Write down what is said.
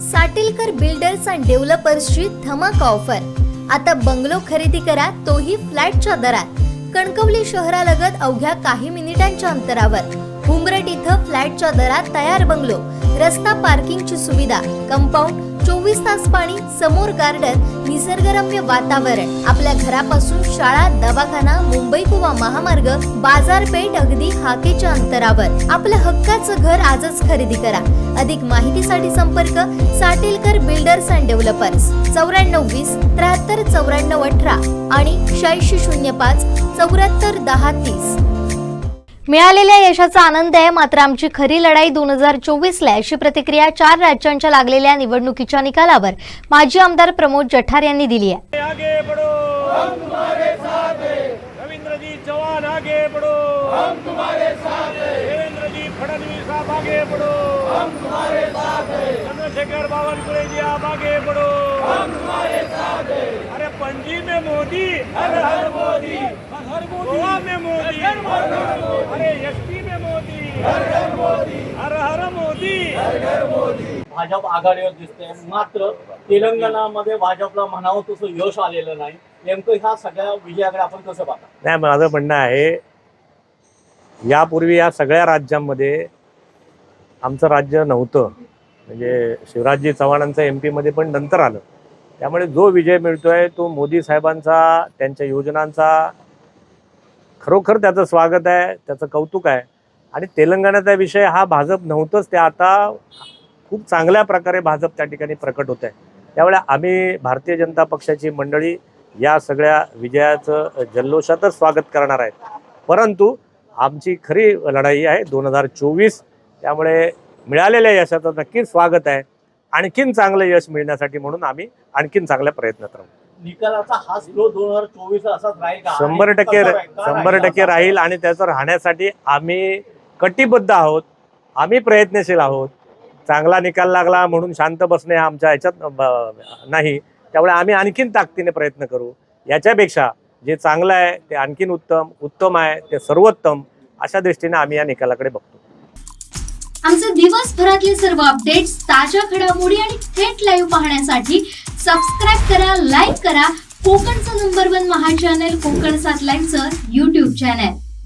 साटिलकर builders and डेव्हलपर्सची धमाका offer. आता bungalow खरेदी करा, तोही फ्लॅटच्या दरात। कणकवली शहरालगत अवघ्या काही मिनिटांच्या अंतरावर उमरट इथं फ्लॅटच्या दरात तयार बंगलो, रस्ता पार्किंगची सुविधा, कंपाऊंड, 24 तास पाणी, समोर गार्डन, निसर्गरम्य वातावरण। आपल्या घरापासून शाळा, दवाखाना, मुंबई गोवा महामार्ग, बाजारपेठ अगदी हाकेच्या अंतरावर। आपलं हक्काचं घर आजच खरेदी करा। अधिक माहितीसाठी संपर्क साटिलकर बिल्डर्स अँड डेव्हलपर्स 9420 73 94 18 आणि 8605 74 10 30। मिळालेल्या यशाचा आनंद आहे, मात्र आमची खरी लढाई 2024 ला अशी प्रतिक्रिया 4 राज्यांच्या लागलेल्या निवडणुकीच्या निकालावर माजी आमदार प्रमोद जठार यांनी दिली आहे। आगे बढ़ो, हम तुम्हारे साथ हैं। रविंद्रजी चव्हाण आगे बढ़ो, हम तुम्हारे साथ हैं। देवेंद्रजी फडणवीस आप आगे बढ़ो, हम तुम्हारे साथ हैं। चंद्रशेखर बावनकुळे जी आप आगे बढ़ो, हम तुम्हारे साथ हैं। अरे पणजी में मोदी, हर हर मोदी, हर मोदी, गोवा में मोदी, हर हर मोदी, अरे एसपी में मोदी, हर हर मोदी, हर हर मोदी, हर हर मोदी। भाजप आघाडीवर दिसते, मात्र तेलंगणामध्ये भाजपला म्हणावं तसं यश आलेलं नाही। नेमकं ह्या सगळ्या विजयाकडे आपण कसं पाहता? नाही, माझं म्हणणं आहे यापूर्वी या सगळ्या राज्यांमध्ये आमचं राज्य नव्हतं, म्हणजे शिवराजजी चव्हाणांचं MP मध्ये पण नंतर आलं। त्यामुळे जो विजय मिळतोय तो मोदी साहेबांचा, त्यांच्या योजनांचा खरोखर त्याचं स्वागत आहे, त्याचं कौतुक आहे। आणि तेलंगणाचा विषय हा भाजप नव्हतंच, ते आता खूप चांगल्या प्रकारे भाजप त्या ठिकाणी प्रकट होत आहे। त्यामुळे आम्ही भारतीय जनता पक्षाची मंडळी या सगळ्या विजयाचं जल्लोषातच स्वागत करणार आहेत, परंतु आमची खरी लढाई आहे 2024। त्यामुळे मिळालेल्या यशाचं नक्कीच स्वागत आहे। आणखीन चांगलं यश मिळण्यासाठी म्हणून आम्ही आणखीन चांगल्या प्रयत्नात राहू। निकालाचा हा स्लो 2024 असाच राहील का? 100% राहील आणि त्याचं राहण्यासाठी आम्ही कटिबद्ध आहोत, आम्ही प्रयत्नशील आहोत। चांगला निकाल लागला म्हणून शांत बसणे आमच्या ह्याच्यात नाही, त्यामुळे आम्ही आणखीन ताकदीने प्रयत्न करू। याच्यापेक्षा जे चांगलं आहे ते आणखीन उत्तम आहे, ते सर्वोत्तम, अशा दृष्टीने आम्ही या निकालाकडे बघतो। आमचे दिवसभरातले सर्व अपडेट्स, ताज्या घडामोडी आणि थेट लाईव्ह पाहण्यासाठी सबस्क्राईब करा, लाईक करा कोकणचं नंबर 1 महा चॅनल कोकण 7 लाईव्हचं YouTube चॅनल।